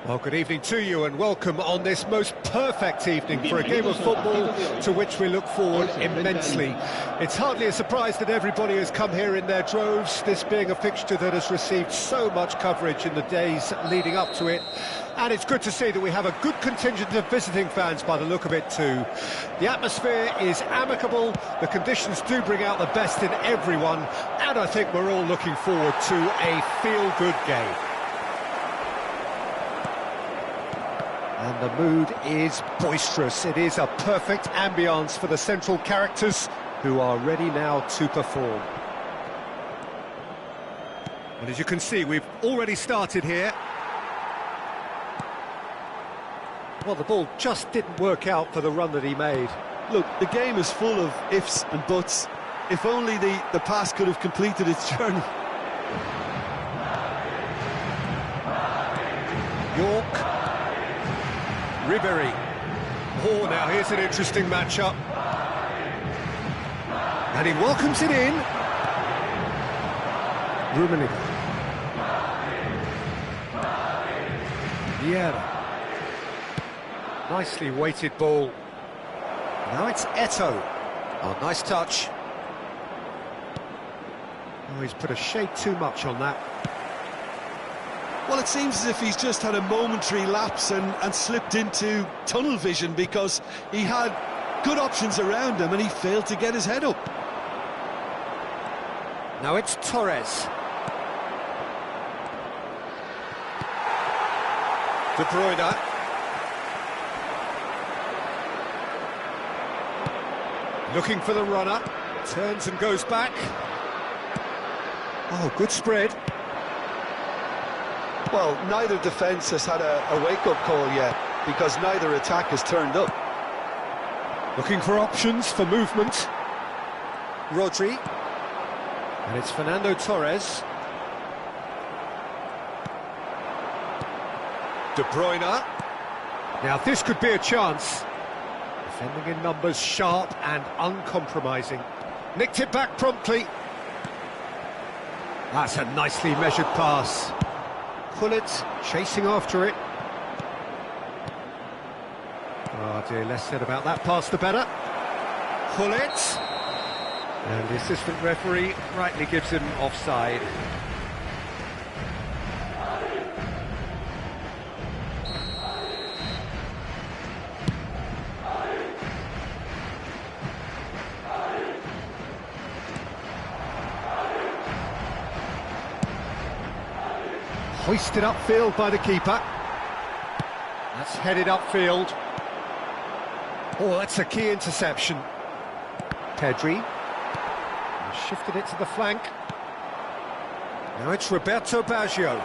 Well, good evening to you and welcome on this most perfect evening for a game of football to which we look forward immensely. It's hardly a surprise that everybody has come here in their droves, this being a fixture that has received so much coverage in the days leading up to it. And it's good to see that we have a good contingent of visiting fans by the look of it too. The atmosphere is amicable, the conditions do bring out the best in everyone, and I think we're all looking forward to a feel-good game. And the mood is boisterous. It is a perfect ambience for the central characters who are ready now to perform. And as you can see, we've already started here. Well, the ball just didn't work out for the run that he made. Look, the game is full of ifs and buts. If only the pass could have completed its journey. York. Ribery. Oh, now here's an interesting matchup. And he welcomes it in. Rummenigge. Vieira. Nicely weighted ball. Now it's Eto'o. Oh, nice touch. Oh, he's put a shade too much on that. Well, it seems as if he's just had a momentary lapse and slipped into tunnel vision because he had good options around him and he failed to get his head up. Now it's Torres. De Bruyne. Looking for the runner. Turns and goes back. Oh, good spread. Well, neither defence has had a wake-up call yet because neither attack has turned up. Looking for options for movement. Rodri. And it's Fernando Torres. De Bruyne. Now this could be a chance. Defending in numbers, sharp and uncompromising. Nicked it back promptly. That's a nicely measured pass. Gullit chasing after it. Oh dear, less said about that pass the better. Gullit. And the assistant referee rightly gives him offside. Hoisted upfield by the keeper. That's headed upfield. Oh, that's a key interception. Pedri. Shifted it to the flank. Now it's Roberto Baggio.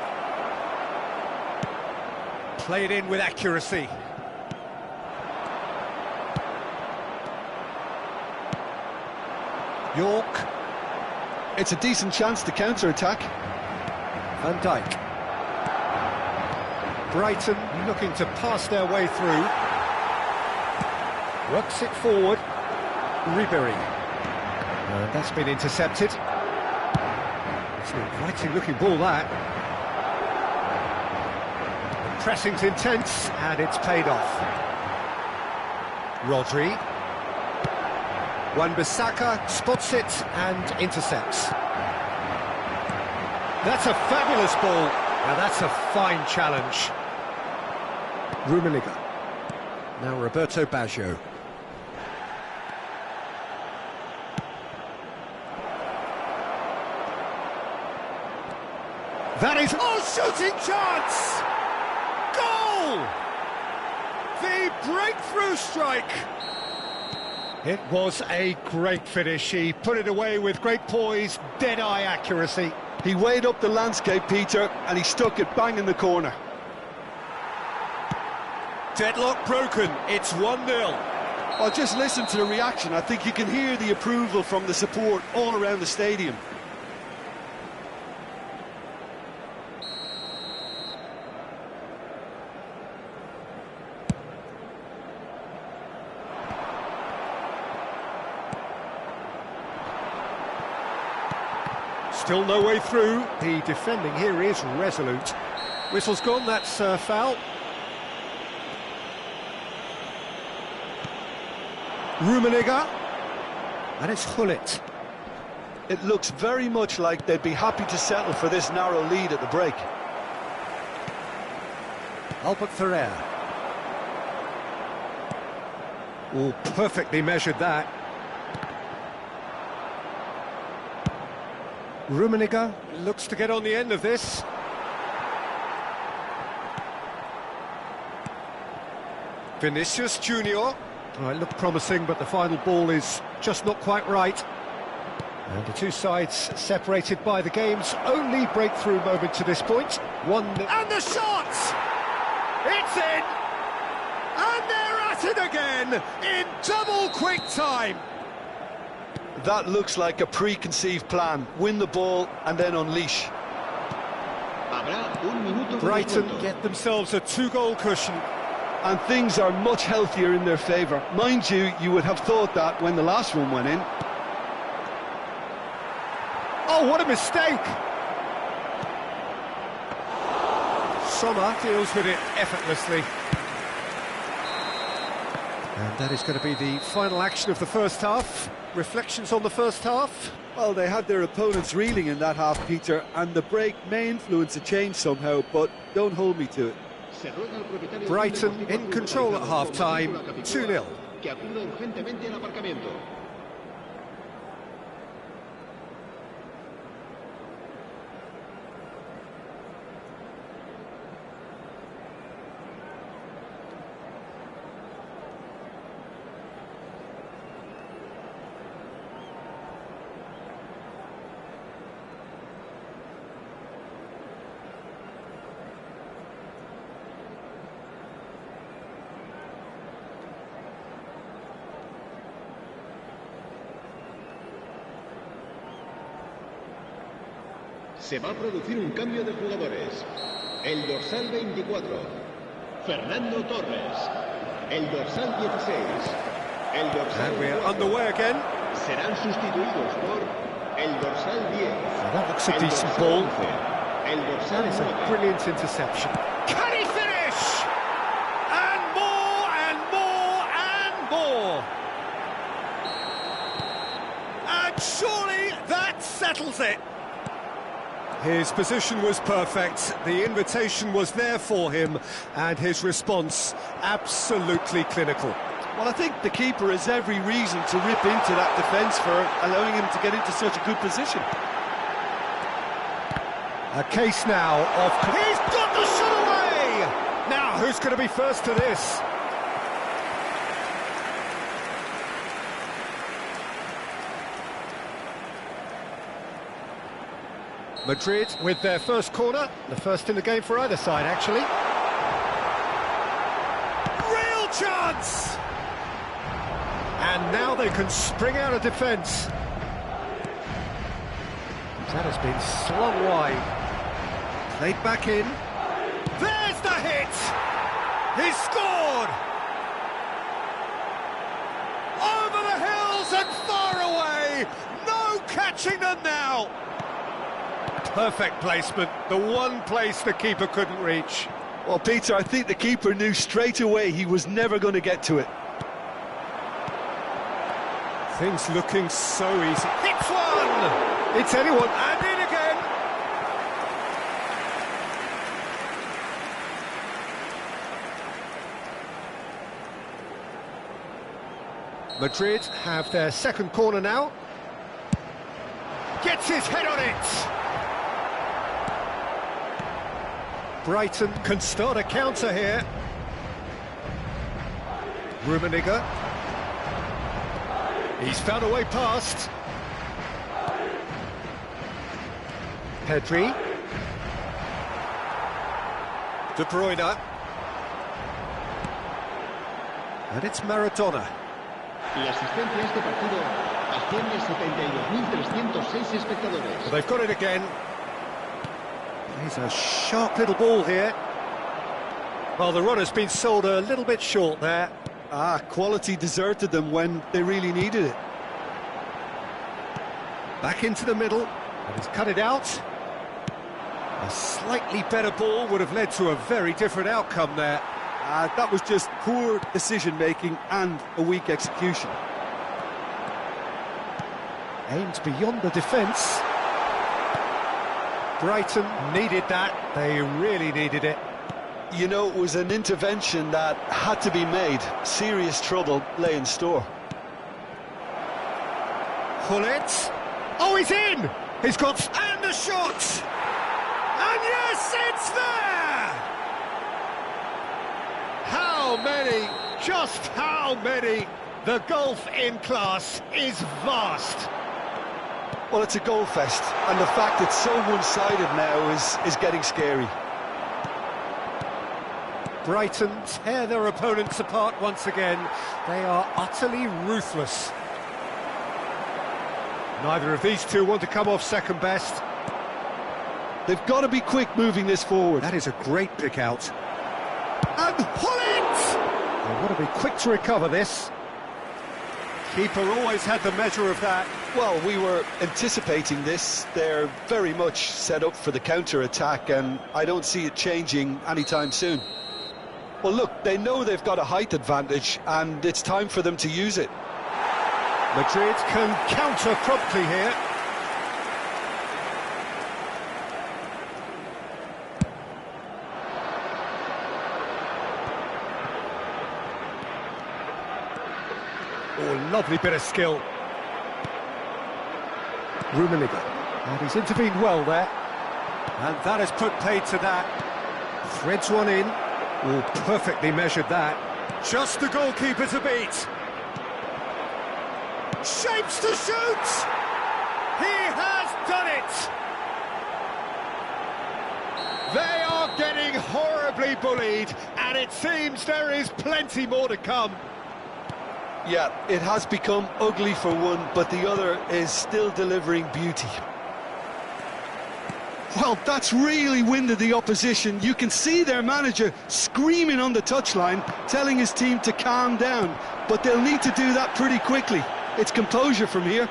Played in with accuracy. York. It's a decent chance to counter-attack. Van Dijk. Brighton looking to pass their way through. Works it forward. Ribery. And that's been intercepted. It's an inviting looking ball, that. The pressing's intense and it's paid off. Rodri. Wan-Bissaka spots it and intercepts. That's a fabulous ball. Now that's a fine challenge. Rummenigge. Now Roberto Baggio. That is... Oh, shooting chance! Goal! The breakthrough strike! It was a great finish. He put it away with great poise, dead-eye accuracy. He weighed up the landscape, Peter, and he stuck it bang in the corner. Deadlock broken, it's 1-0. Well, just listen to the reaction. I think you can hear the approval from the support all around the stadium. Still no way through. The defending here is resolute. Whistle's gone, that's foul. Rummenigge. And it's Hullet. It looks very much like they'd be happy to settle for this narrow lead at the break. Albert Ferrer. Oh, perfectly measured that. Rummenigge looks to get on the end of this. Vinicius Junior. Oh, it looked promising, but the final ball is just not quite right. And the two sides separated by the game's only breakthrough moment to this point. And the shot! It's in! And they're at it again in double quick time. That looks like a preconceived plan. Win the ball and then unleash. Brighton get themselves a two-goal cushion. And things are much healthier in their favour. Mind you, you would have thought that when the last one went in. Oh, what a mistake! Sommer deals with it effortlessly. And that is going to be the final action of the first half. Reflections on the first half? Well, they had their opponents reeling in that half, Peter, and the break may influence a change somehow, but don't hold me to it. Brighton in control at half-time, 2-0. Se va a producir un cambio de jugadores. El dorsal 24, Fernando Torres. El dorsal 16, el dorsal And we're underway again. serán sustituidos por el dorsal 10. So that looks a el decent dorsal ball. 11, el dorsal That is a 9. brilliant interception. Can he finish? And more, and more, and more. And surely that settles it. His position was perfect, the invitation was there for him, and his response absolutely clinical. Well, I think the keeper has every reason to rip into that defence for allowing him to get into such a good position. A case now of... He's got the shot away! Now, who's going to be first to this? Madrid with their first corner, the first in the game for either side, actually. Real chance! And now they can spring out of defence. That has been slung wide. Played back in. There's the hit! He's scored! Over the hills and far away! No catching them now! Perfect placement, the one place the keeper couldn't reach. Well, Peter, I think the keeper knew straight away he was never going to get to it. Things looking so easy. Hits one! It's anyone, and in again! Madrid have their second corner now. Gets his head on it! Brighton can start a counter here. Rummenigge. He's found a way past. Pedri. De Bruyne. And it's Maradona. La asistencia a este partido asciende a 72.306 espectadores. Well, they've got it again. He's a sharp little ball here. Well, the runner's been sold a little bit short there. Quality deserted them when they really needed it. Back into the middle, and he's cut it out. A slightly better ball would have led to a very different outcome there. That was just poor decision-making and a weak execution. Aimed beyond the defence. Brighton needed that. They really needed it. You know, it was an intervention that had to be made. Serious trouble lay in store. Hullet. Oh, he's in! He's got... And the shot! And yes, it's there! How many? Just how many? The gulf in class is vast. Well, it's a goal fest, and the fact it's so one-sided now is getting scary. Brighton tear their opponents apart once again. They are utterly ruthless. Neither of these two want to come off second best. They've got to be quick moving this forward. That is a great pick out. And Hullet! They want to be quick to recover this. Keeper always had the measure of that. Well, we were anticipating this. They're very much set up for the counter-attack, and I don't see it changing anytime soon. Well, look, they know they've got a height advantage, and it's time for them to use it. Madrid can counter promptly here. Oh, lovely bit of skill. Rummenigge. And he's intervened well there. And that has put paid to that. Threads one in. Oh, perfectly measured that. Just the goalkeeper to beat. Shapes to shoot! He has done it! They are getting horribly bullied, and it seems there is plenty more to come. Yeah, it has become ugly for one, but the other is still delivering beauty. Well, that's really winded the opposition. You can see their manager screaming on the touchline, telling his team to calm down, but they'll need to do that pretty quickly. It's composure from here.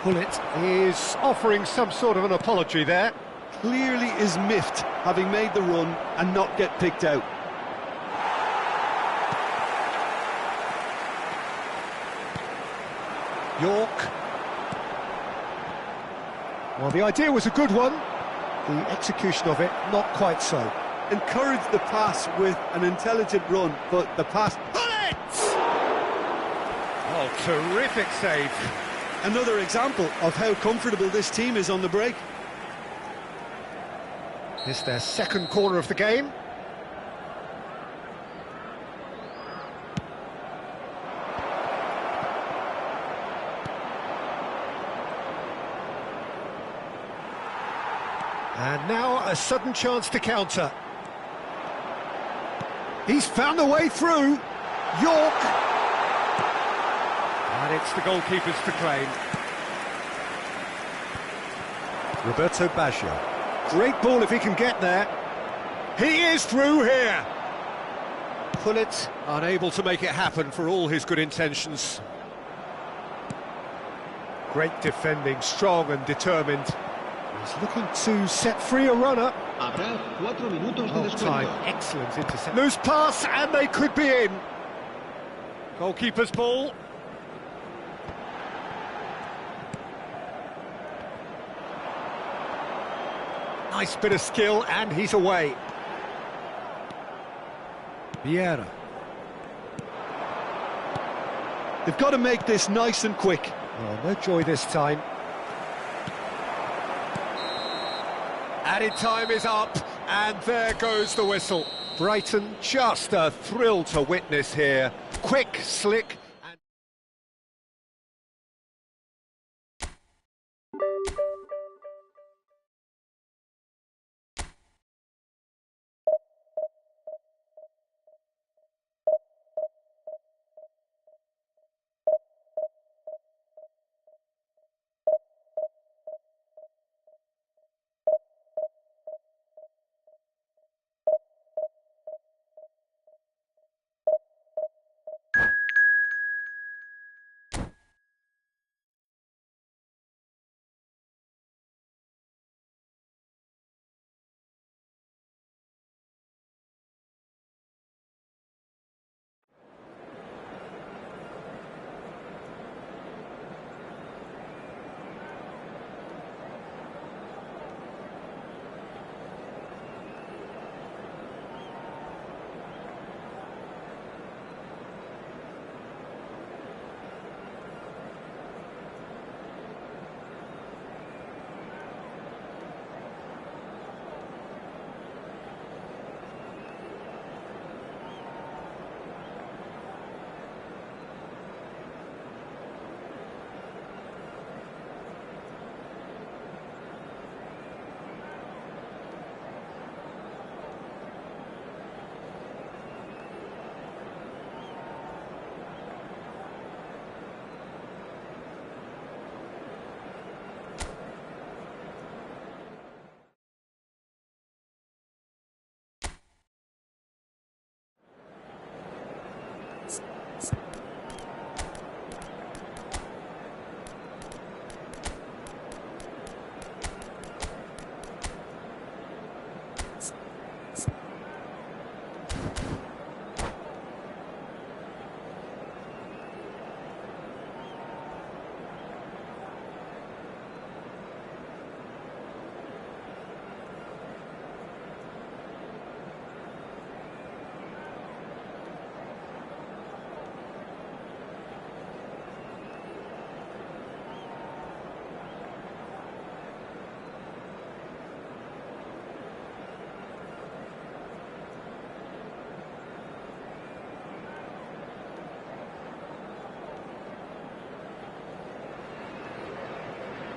Hullet is offering some sort of an apology there. Clearly is miffed, having made the run and not get picked out. York. Well, the idea was a good one. The execution of it, not quite so. Encouraged the pass with an intelligent run, but the pass... Oh, terrific save. Another example of how comfortable this team is on the break. It's their second corner of the game. And now a sudden chance to counter. He's found a way through. York. And it's the goalkeepers to claim. Roberto Baggio. Great ball if he can get there. He is through here. Hullet unable to make it happen for all his good intentions. Great defending, strong and determined. He's looking to set free a runner. Habrá 4 minutos de descuento. Time, excellent intercept. Loose pass and they could be in. Goalkeeper's ball. Nice bit of skill and he's away. Vieira. They've got to make this nice and quick. Oh, no joy this time. Added time is up, and there goes the whistle. Brighton, just a thrill to witness here. Quick, slick,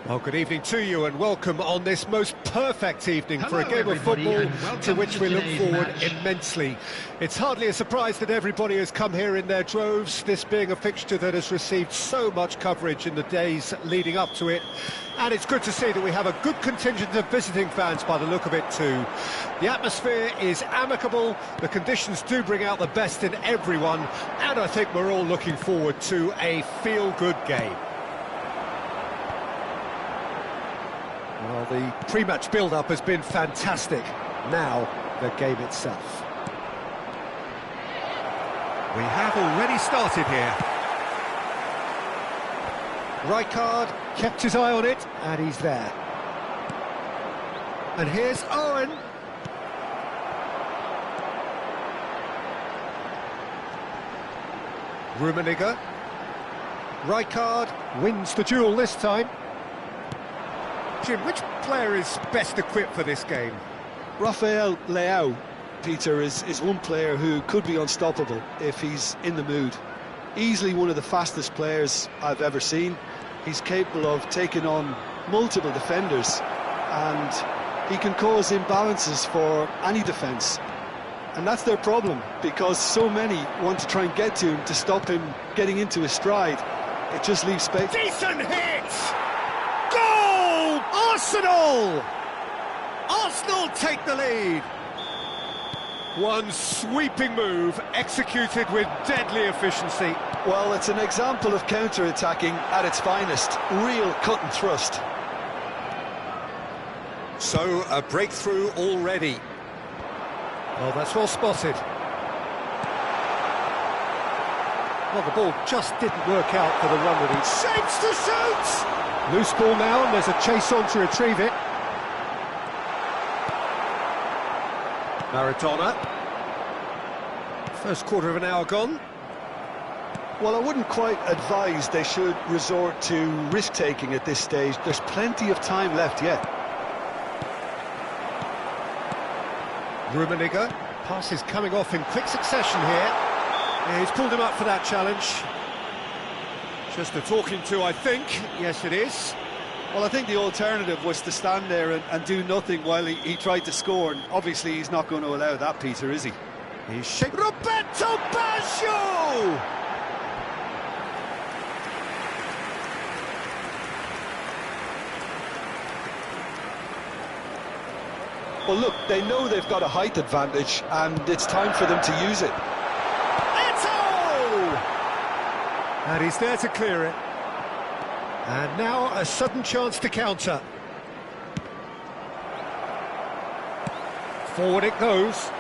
Well, good evening to you and welcome on this most perfect evening for a game of football to which we look forward immensely. It's hardly a surprise that everybody has come here in their droves, this being a fixture that has received so much coverage in the days leading up to it. And it's good to see that we have a good contingent of visiting fans by the look of it too. The atmosphere is amicable, the conditions do bring out the best in everyone, and I think we're all looking forward to a feel-good game. Well, the pre-match build-up has been fantastic. Now, the game itself. We have already started here. Rijkaard kept his eye on it, and he's there. And here's Owen. Rummenigge. Rijkaard wins the duel this time. Jim, which player is best equipped for this game? Rafael Leao, Peter, is one player who could be unstoppable if he's in the mood. Easily one of the fastest players I've ever seen. He's capable of taking on multiple defenders and he can cause imbalances for any defence. And that's their problem, because so many want to try and get to him to stop him getting into his stride. It just leaves space. Decent hit! Goal! Arsenal! Arsenal take the lead. One sweeping move executed with deadly efficiency. Well, it's an example of counter-attacking at its finest. Real cut and thrust. So, a breakthrough already. Well, that's well spotted. Well, the ball just didn't work out for the run that he shapes to shoot! Loose ball now, and there's a chase on to retrieve it. Maradona. First quarter of an hour gone. Well, I wouldn't quite advise they should resort to risk-taking at this stage. There's plenty of time left yet. Rummenigge. Pass is coming off in quick succession here. Yeah, he's pulled him up for that challenge. Just a talking to, I think. Yes, it is. Well, I think the alternative was to stand there and do nothing while he tried to score. And obviously, he's not going to allow that, Peter, is he? He's shaking. Roberto Baggio! Well, look, they know they've got a height advantage, and it's time for them to use it. Eto'o! And he's there to clear it. And now a sudden chance to counter. Forward it goes.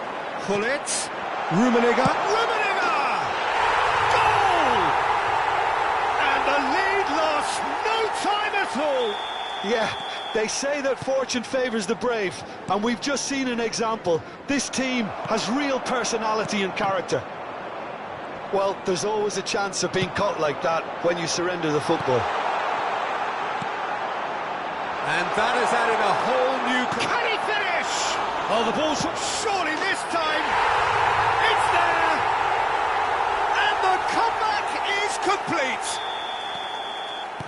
Gullit. Rummenigge. Rummenigge! Goal! And the lead lost no time at all. Yeah, they say that fortune favours the brave, and we've just seen an example. This team has real personality and character. Well, there's always a chance of being caught like that when you surrender the football. And that has added a whole new... Can he finish? Oh, the ball's... Surely this time... It's there! And the comeback is complete!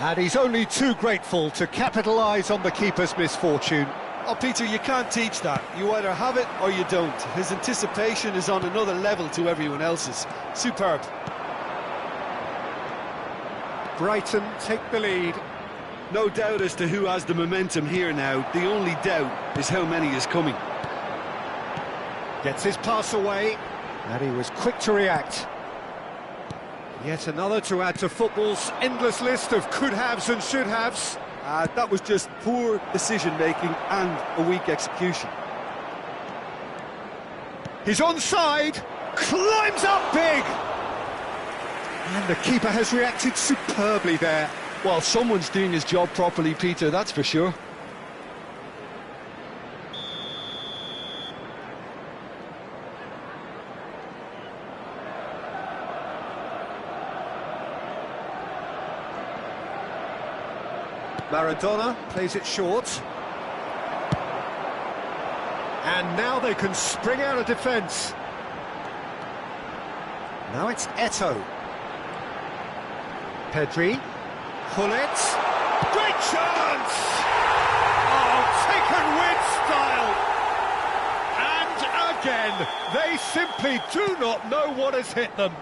And he's only too grateful to capitalise on the keeper's misfortune. Oh, Peter, you can't teach that. You either have it or you don't. His anticipation is on another level to everyone else's. Superb. Brighton take the lead. No doubt as to who has the momentum here now. The only doubt is how many is coming. Gets his pass away, and he was quick to react. Yet another to add to football's endless list of could-haves and should-haves. That was just poor decision-making and a weak execution. He's onside, climbs up big! And the keeper has reacted superbly there. Well, someone's doing his job properly, Peter, that's for sure. Maradona plays it short. And now they can spring out of defence. Now it's Eto'o. Pedri. Hullet. Great chance! Oh, taken with style! And again, they simply do not know what has hit them.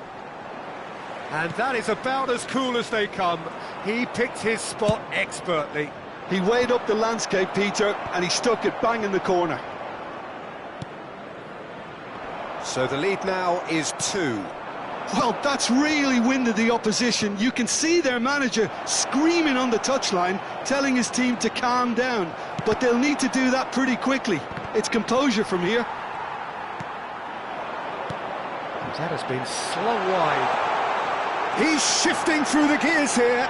And that is about as cool as they come. He picked his spot expertly. He weighed up the landscape, Peter, and he stuck it bang in the corner. So the lead now is 2. Well, that's really winded the opposition. You can see their manager screaming on the touchline, telling his team to calm down. But they'll need to do that pretty quickly. It's composure from here. That has been slung wide. He's shifting through the gears here.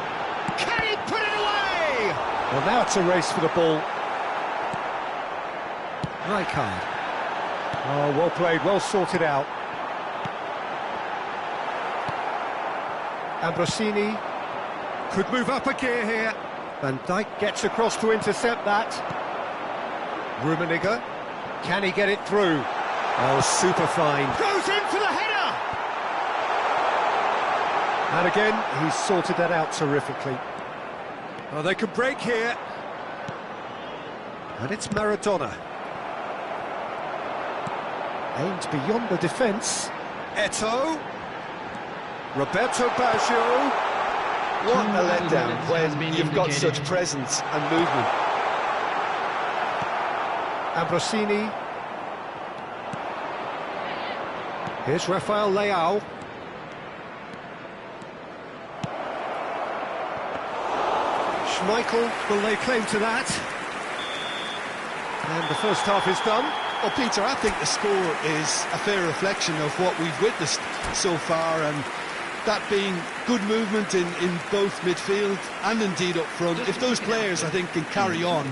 Can he put it away? Well, now it's a race for the ball. Rijkaard. Oh, well played, well sorted out. Ambrosini could move up a gear here. Van Dijk gets across to intercept that. Rummenigge, can he get it through? Oh, super fine. Goes in for the header! And again, he's sorted that out terrifically. Oh, they can break here. And it's Maradona. Aimed beyond the defence. Eto'o. Roberto Baggio. What a letdown when you've got such presence and movement. Ambrosini. Here's Rafael Leao. Schmeichel will lay claim to that. And the first half is done. Well, Peter, I think the score is a fair reflection of what we've witnessed so far, and that being good movement in both midfield and indeed up front. If those players, I think, can carry on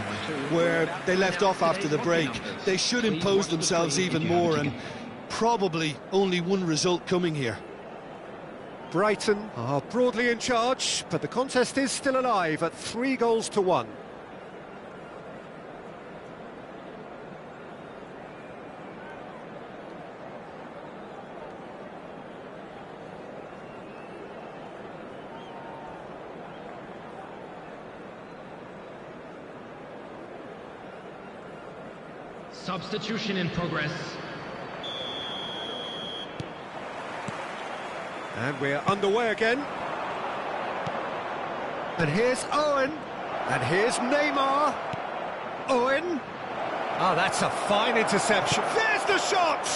where they left off after the break, they should impose themselves even more, and probably only one result coming here. Brighton are broadly in charge, but the contest is still alive at 3-1. Substitution in progress. And we're underway again. And here's Owen. And here's Neymar. Owen. Oh, that's a fine interception. There's the shot!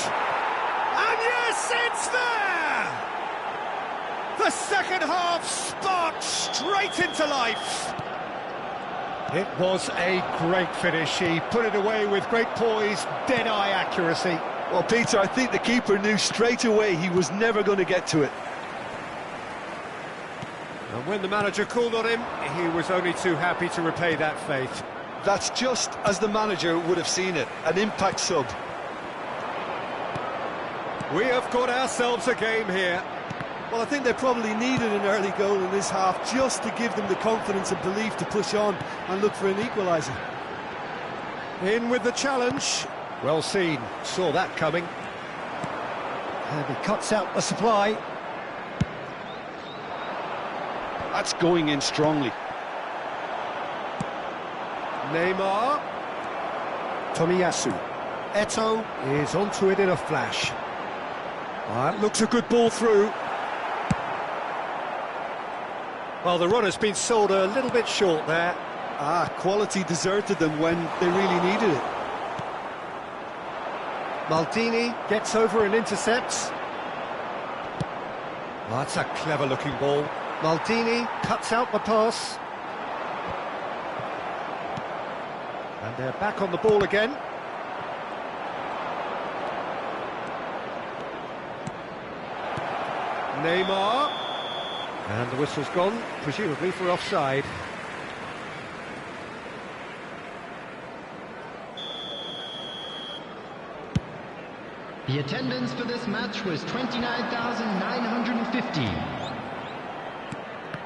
And yes, it's there! The second half sparked straight into life. It was a great finish. He put it away with great poise, dead-eye accuracy. Well, Peter, I think the keeper knew straight away he was never going to get to it. And when the manager called on him, he was only too happy to repay that faith. That's just as the manager would have seen it, an impact sub. We have got ourselves a game here. Well, I think they probably needed an early goal in this half just to give them the confidence and belief to push on and look for an equaliser. In with the challenge. Well seen, saw that coming. And he cuts out the supply. That's going in strongly. Neymar. Tomiyasu. Eto'o is onto it in a flash. That looks a good ball through. Well, the run has been sold a little bit short there. Quality deserted them when they really needed it. Maldini gets over and intercepts. Oh, that's a clever-looking ball. Maldini cuts out the pass. And they're back on the ball again. Neymar. And the whistle's gone, presumably for offside. The attendance for this match was 29,950.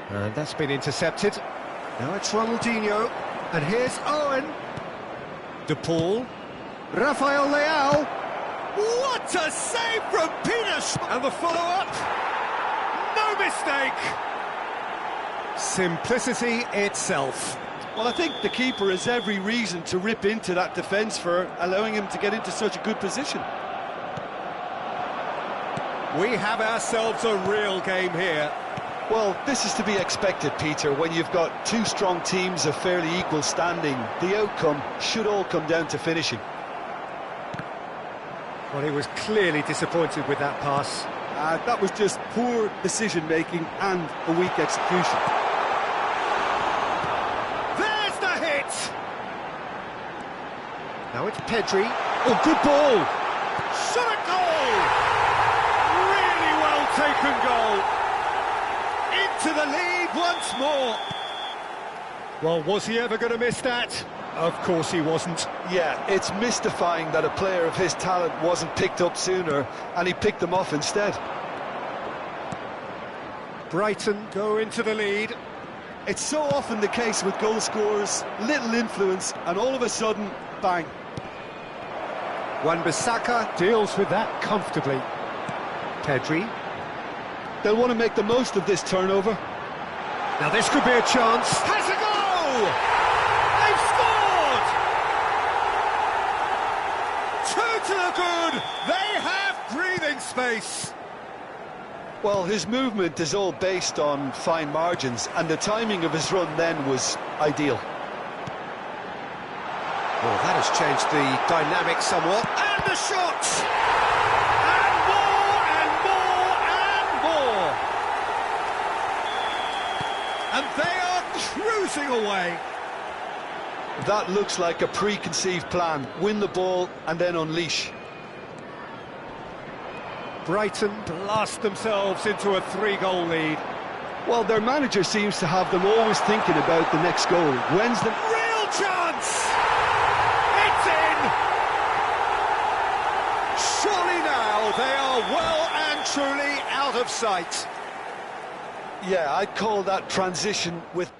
And that's been intercepted. Now it's Ronaldinho. And here's Owen. De Paul. Rafael Leao. What a save from Peter! And the follow-up. No mistake. Simplicity itself. Well, I think the keeper has every reason to rip into that defence for allowing him to get into such a good position. We have ourselves a real game here. Well, this is to be expected, Peter, when you've got two strong teams of fairly equal standing. The outcome should all come down to finishing. Well, he was clearly disappointed with that pass. That was just poor decision-making and a weak execution. There's the hit! Now it's Pedri. Oh, good ball! Shot a goal! Really well taken goal! Into the lead once more. Well, was he ever going to miss that? Of course he wasn't. Yeah, it's mystifying that a player of his talent wasn't picked up sooner, and he picked them off instead. Brighton go into the lead. It's so often the case with goal scorers, little influence, and all of a sudden, bang. Wan-Bissaka deals with that comfortably. Pedri. They'll want to make the most of this turnover. Now this could be a chance. Has a goal! They've scored! Two to the good! They have breathing space. Well, his movement is all based on fine margins, and the timing of his run then was ideal. Well, that has changed the dynamic somewhat. And the shot! And more, and more, and more! And they are cruising away. That looks like a preconceived plan. Win the ball and then unleash. Brighton blast themselves into a 3-goal lead. Well, their manager seems to have them always thinking about the next goal. When's the... Real chance! It's in! Surely now they are well and truly out of sight. Yeah, I'd call that transition with...